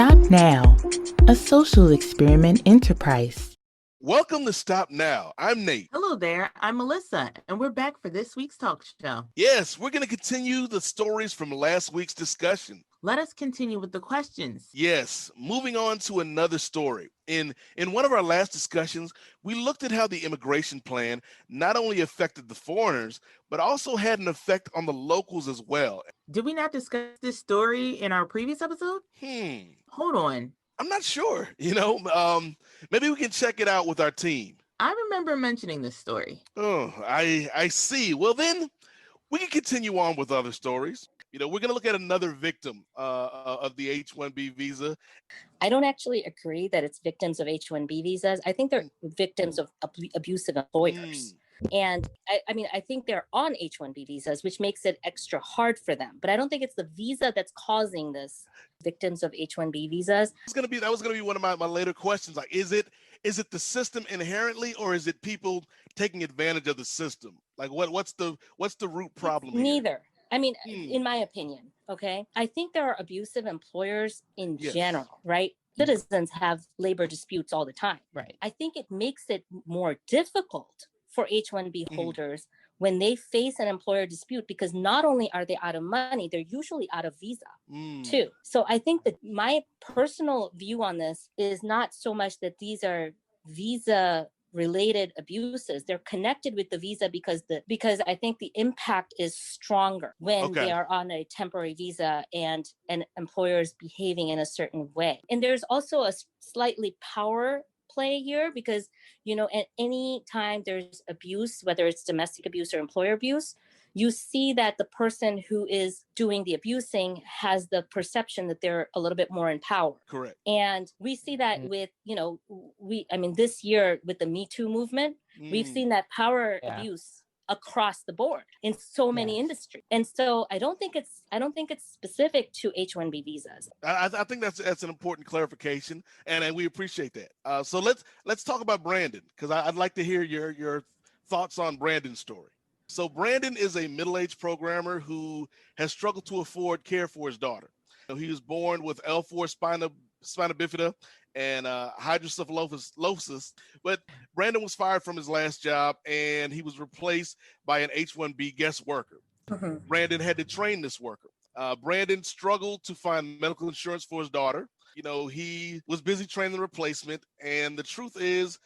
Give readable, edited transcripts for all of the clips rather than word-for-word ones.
Stop Now, a social experiment enterprise. Welcome to Stop Now. I'm Nate. Hello there, I'm Melissa, and we're back for this week's talk show. Yes, we're going to continue the stories from last week's discussion. Let us continue with the questions. Yes, moving on to another story. In one of our last discussions, we looked at how the immigration plan not only affected the foreigners, but also had an effect on the locals as well. Did we not discuss this story in our previous episode? Hold on. I'm not sure. Maybe we can check it out with our team. I remember mentioning this story. Oh, I see. Well, then we can continue on with other stories. We're going to look at another victim of the H-1B visa. I don't actually agree that it's victims of H-1B visas. I think they're victims of abusive employers. And I think they're on H-1B visas, which makes it extra hard for them. But I don't think it's the visa that's causing this. Victims of H-1B visas. That was gonna be one of my later questions. Like, is it the system inherently, or is it people taking advantage of the system? Like, what's the root problem here? Neither. In my opinion, okay, I think there are abusive employers in general, right? Citizens have labor disputes all the time. Right. I think it makes it more difficult for H-1B holders when they face an employer dispute, because not only are they out of money, they're usually out of visa too. So I think that my personal view on this is not so much that these are visa related abuses. They're connected with the visa because I think the impact is stronger when they are on a temporary visa and an employer is behaving in a certain way. And there's also a slightly power play here, because at any time there's abuse, whether it's domestic abuse or employer abuse, you see that the person who is doing the abusing has the perception that they're a little bit more in power. Correct. And we see that with this year with the Me Too movement, we've seen that power abuse across the board in so many industries. And so I don't think it's specific to H-1B visas. I think that's an important clarification, and we appreciate that. So let's talk about Brandon, because I'd like to hear your thoughts on Brandon's story. So Brandon is a middle-aged programmer who has struggled to afford care for his daughter. He was born with L4 spina bifida and hydrocephalus, but Brandon was fired from his last job and he was replaced by an H-1B guest worker. Brandon had to train this worker. Brandon struggled to find medical insurance for his daughter. He was busy training the replacement, and the truth is,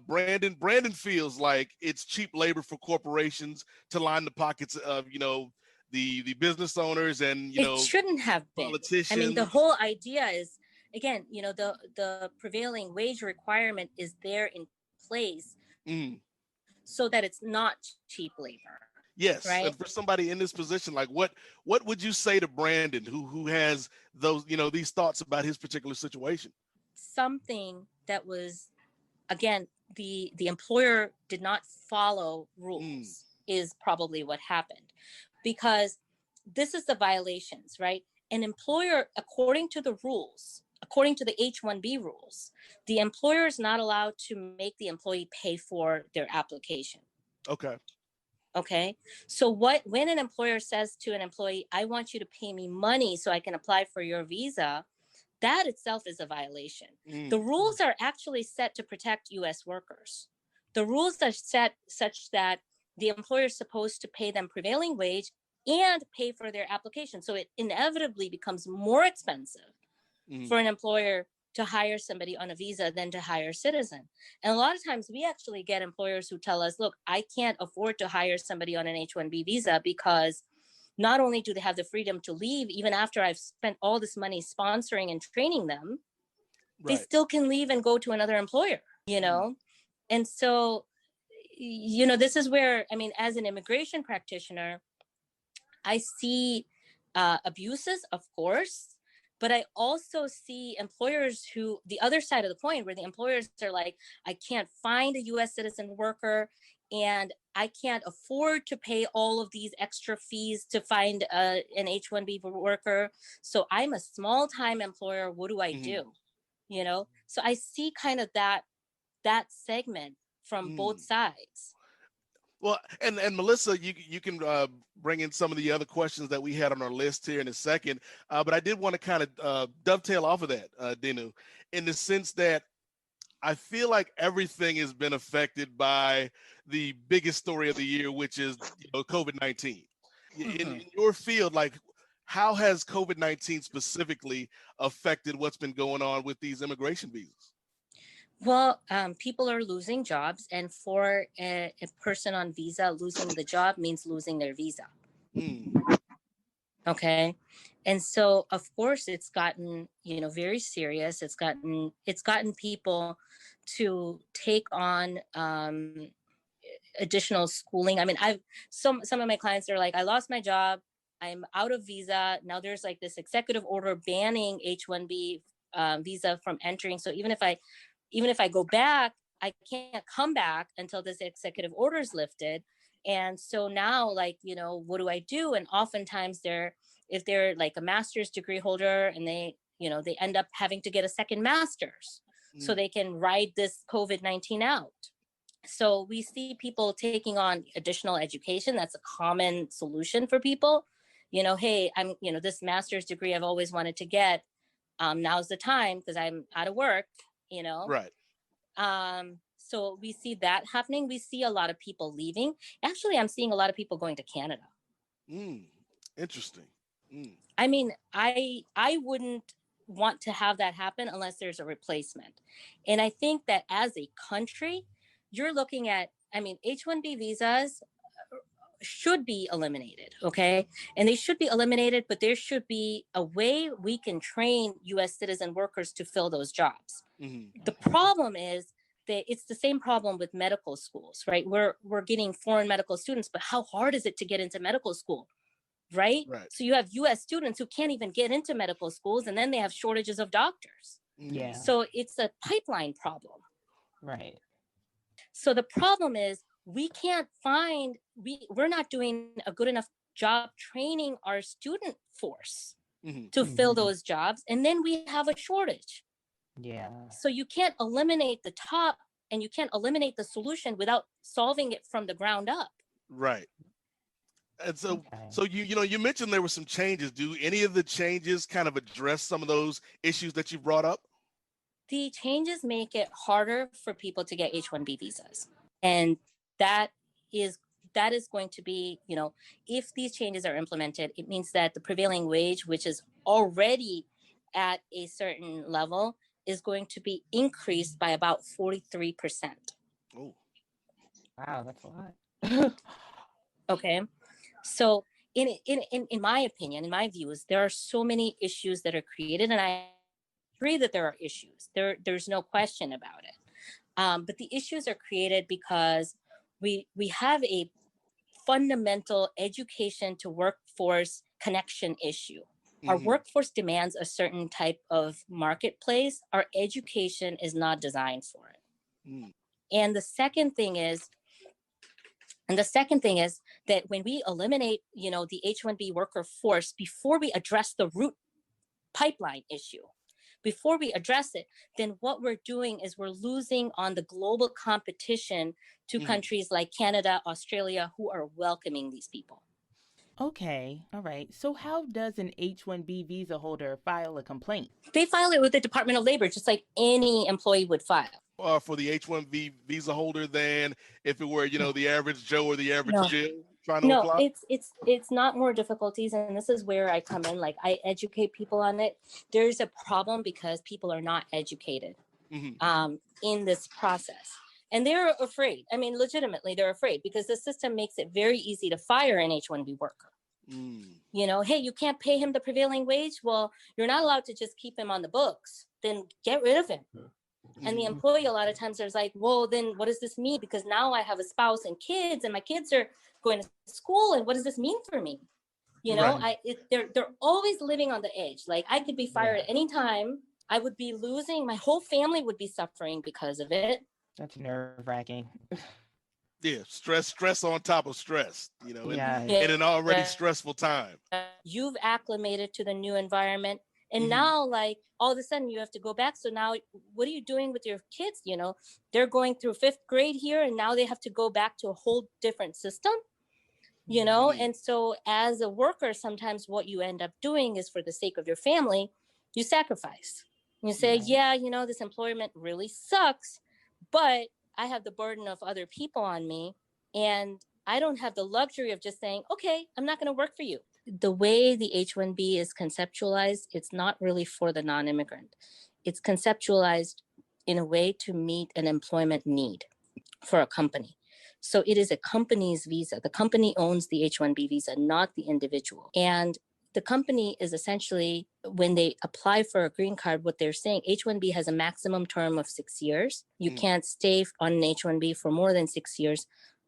Brandon feels like it's cheap labor for corporations to line the pockets of the business owners and it shouldn't have been. Politicians. The whole idea is, again, the prevailing wage requirement is there in place so that it's not cheap labor. Yes, right? And for somebody in this position, like what would you say to Brandon, who has those these thoughts about his particular situation? Something that was, again, the employer did not follow rules is probably what happened, because this is the violations, right? An employer, according to the rules, according to the H-1B rules, the employer is not allowed to make the employee pay for their application. Okay. So when an employer says to an employee, I want you to pay me money so I can apply for your visa, that itself is a violation. The rules are actually set to protect U.S. workers. The rules are set such that the employer is supposed to pay them prevailing wage and pay for their application. So it inevitably becomes more expensive for an employer to hire somebody on a visa than to hire a citizen. And a lot of times we actually get employers who tell us, look, I can't afford to hire somebody on an H-1B visa because not only do they have the freedom to leave, even after I've spent all this money sponsoring and training them, they still can leave and go to another employer, And so, this is where, as an immigration practitioner, I see abuses, of course, but I also see employers who, the other side of the coin, where the employers are like, I can't find a US citizen worker and I can't afford to pay all of these extra fees to find an H-1B worker. So I'm a small time employer. What do I do? So I see kind of that segment from both sides. Well, and Melissa, you can bring in some of the other questions that we had on our list here in a second. But I did want to kind of dovetail off of that, Dinu, in the sense that I feel like everything has been affected by the biggest story of the year, which is COVID-19. In your field, like, how has COVID-19 specifically affected what's been going on with these immigration visas? Well, people are losing jobs, and for a person on visa, losing the job means losing their visa. Okay. And so, of course, it's gotten, very serious. It's gotten people to take on additional schooling. I mean, some of my clients are like, I lost my job, I'm out of visa. Now there's like this executive order banning H-1B visa from entering. So even if I go back, I can't come back until this executive order is lifted. And so now, like, what do I do? And oftentimes if they're like a master's degree holder and they end up having to get a second master's so they can ride this COVID-19 out. So we see people taking on additional education. That's a common solution for people. Hey, I'm, this master's degree I've always wanted to get. Now's the time because I'm out of work, Right. So we see that happening. We see a lot of people leaving. Actually, I'm seeing a lot of people going to Canada. Interesting. I mean, I wouldn't want to have that happen unless there's a replacement. And I think that as a country, you're looking at, H-1B visas should be eliminated, okay? And they should be eliminated, but there should be a way we can train U.S. citizen workers to fill those jobs. The problem is that it's the same problem with medical schools, right? We're getting foreign medical students, but how hard is it to get into medical school, right? So you have U.S. students who can't even get into medical schools, and then they have shortages of doctors. Yeah. So it's a pipeline problem. Right. So the problem is we're not doing a good enough job training our student force to fill those jobs. And then we have a shortage. Yeah. So you can't eliminate the top and you can't eliminate the solution without solving it from the ground up. Right. And so, you mentioned there were some changes. Do any of the changes kind of address some of those issues that you brought up? The changes make it harder for people to get H-1B visas. And that is going to be, if these changes are implemented, it means that the prevailing wage, which is already at a certain level, is going to be increased by about 43%. Oh, wow, that's a lot. Okay. So in my opinion, in my views, there are so many issues that are created, and I agree that there are issues. There's no question about it. But the issues are created because we have a fundamental education to workforce connection issue. Our workforce demands a certain type of marketplace. Our education is not designed for it. And the second thing is that when we eliminate, the H-1B worker force, before we address the root pipeline issue, before we address it, then what we're doing is we're losing on the global competition to countries like Canada, Australia, who are welcoming these people. Okay, all right. So how does an H-1B visa holder file a complaint? They file it with the Department of Labor, just like any employee would file. For the H-1B visa holder than if it were, the average Joe or the average Jill trying to apply? It's not more difficulties, and this is where I come in. Like, I educate people on it. There's a problem because people are not educated in this process. And they're afraid. I mean, legitimately, they're afraid because the system makes it very easy to fire an H-1B worker. Hey, you can't pay him the prevailing wage. Well, you're not allowed to just keep him on the books. Then get rid of him. And the employee, a lot of times, there's like, well, then what does this mean? Because now I have a spouse and kids, and my kids are going to school. And what does this mean for me? They're always living on the edge. Like, I could be fired at any time. I would be losing. My whole family would be suffering because of it. That's nerve-wracking. Yeah, stress on top of stress, in an already stressful time. You've acclimated to the new environment, And now, like, all of a sudden you have to go back. So now what are you doing with your kids? You know, they're going through 5th grade here, and now they have to go back to a whole different system, you know? And so as a worker, sometimes what you end up doing is, for the sake of your family, you sacrifice. You say, yeah, you know, this employment really sucks, but I have the burden of other people on me, and I don't have the luxury of just saying, okay, I'm not going to work for you. The way the H-1B is conceptualized, it's not really for the non-immigrant. It's conceptualized in a way to meet an employment need for a company. So it is a company's visa. The company owns the H-1B visa, not the individual. And the company is essentially, when they apply for a green card, what they're saying, H-1B has a maximum term of 6 years. You can't stay on an H-1B for more than 6 years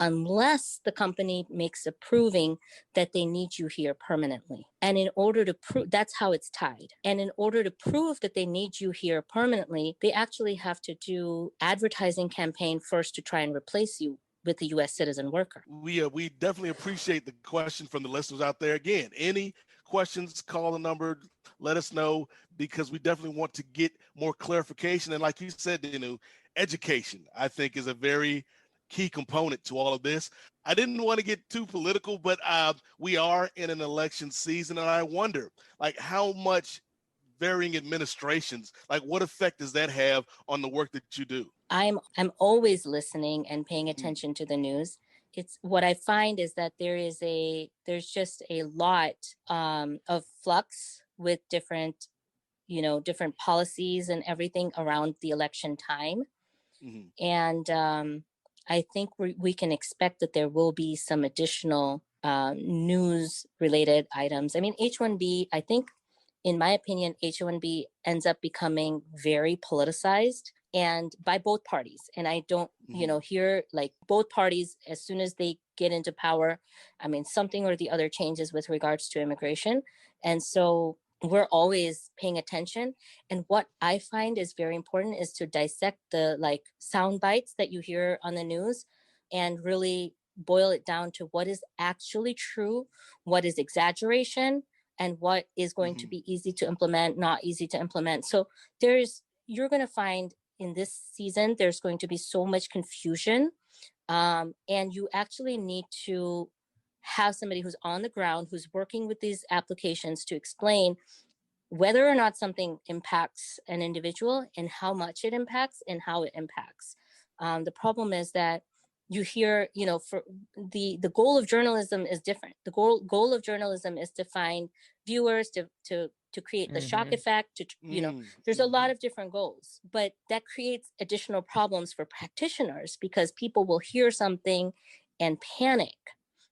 unless the company makes a proving that they need you here permanently. And in order to prove, that's how it's tied. And in order to prove that they need you here permanently, they actually have to do advertising campaign first to try and replace you with the U.S. citizen worker. We definitely appreciate the question from the listeners out there. Again, any questions, call the number, let us know, because we definitely want to get more clarification. And like you said, education, I think, is a very key component to all of this. I didn't want to get too political, but we are in an election season, and I wonder, like, how much varying administrations, like, what effect does that have on the work that you do? I'm always listening and paying attention to the news. It's what I find is that there's just a lot of flux with different policies and everything around the election time. And I think we can expect that there will be some additional news related items. I mean, H-1B, I think, in my opinion, H-1B ends up becoming very politicized, and by both parties. And I don't, hear, like, both parties, as soon as they get into power, I mean, something or the other changes with regards to immigration. And so we're always paying attention. And what I find is very important is to dissect the, like, sound bites that you hear on the news and really boil it down to what is actually true, what is exaggeration, and what is going to be easy to implement, not easy to implement. So you're going to find in this season, there's going to be so much confusion. And you actually need to have somebody who's on the ground, who's working with these applications to explain whether or not something impacts an individual and how much it impacts and how it impacts. The problem is that you hear, for the goal of journalism is different. The goal of journalism is to find viewers, to create the shock effect, there's a lot of different goals, but that creates additional problems for practitioners because people will hear something and panic.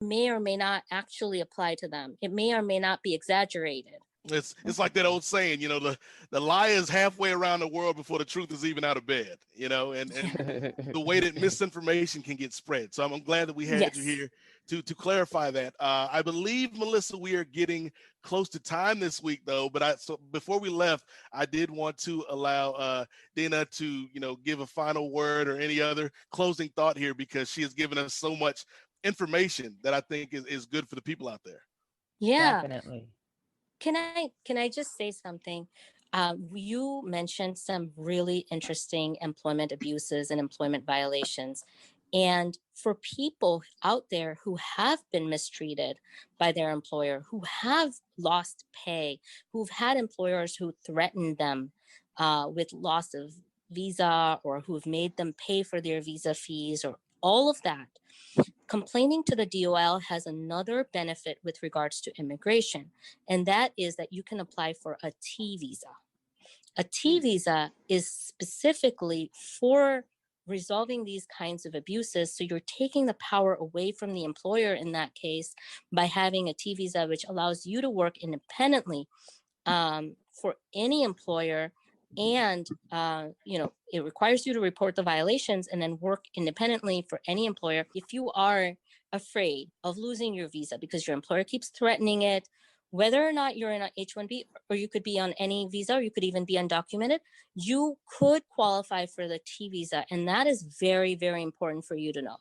It may or may not actually apply to them. It may or may not be exaggerated. It's like that old saying, the lie is halfway around the world before the truth is even out of bed, and the way that misinformation can get spread. So I'm glad that we had you here to clarify that. I believe, Melissa, we are getting close to time this week, though. But so before we left, I did want to allow Dina to, give a final word or any other closing thought here, because she has given us so much information that I think is good for the people out there. Yeah, definitely. Can I just say something? You mentioned some really interesting employment abuses and employment violations. And for people out there who have been mistreated by their employer, who have lost pay, who've had employers who threatened them with loss of visa, or who've made them pay for their visa fees, or all of that, complaining to the DOL has another benefit with regards to immigration, and that is that you can apply for a T visa. A T visa is specifically for resolving these kinds of abuses. So you're taking the power away from the employer in that case by having a T visa, which allows you to work independently for any employer. And, it requires you to report the violations and then work independently for any employer. If you are afraid of losing your visa because your employer keeps threatening it, whether or not you're in an H-1B, or you could be on any visa, or you could even be undocumented, you could qualify for the T visa. And that is very, very important for you to know.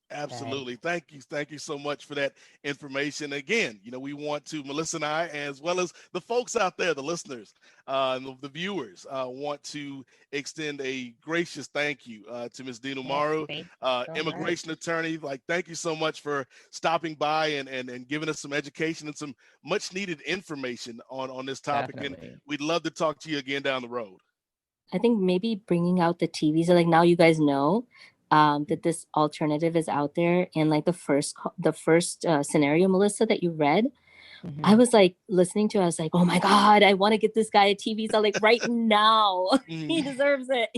Absolutely. Thank you. Thank you so much for that information. Again, we want to, Melissa and I, as well as the folks out there, the listeners, and the viewers, want to extend a gracious thank you to Ms. Dina Maru, immigration attorney. Thank you so much for stopping by and giving us some education and some much needed information on this topic. Definitely. And we'd love to talk to you again down the road. I think maybe bringing out the TVs, like now you guys know that this alternative is out there. And like the first scenario, Melissa, that you read, I was like listening to it, I was like, oh my God, I want to get this guy a TV. So like right now, he deserves it.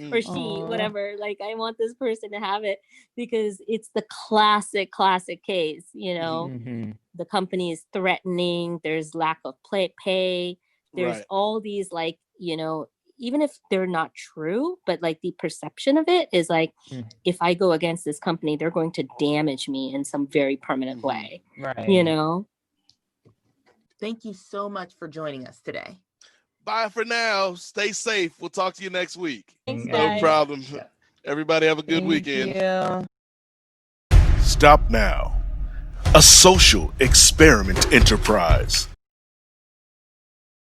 Or she, whatever. Like I want this person to have it because it's the classic case, the company is threatening, there's lack of pay, there's all these like, even if they're not true, but like the perception of it is like, if I go against this company, they're going to damage me in some very permanent way. Right. Thank you so much for joining us today. Bye for now. Stay safe. We'll talk to you next week. Thanks, No guys. problem. Everybody have a good weekend. You. Stop Now, a social experiment enterprise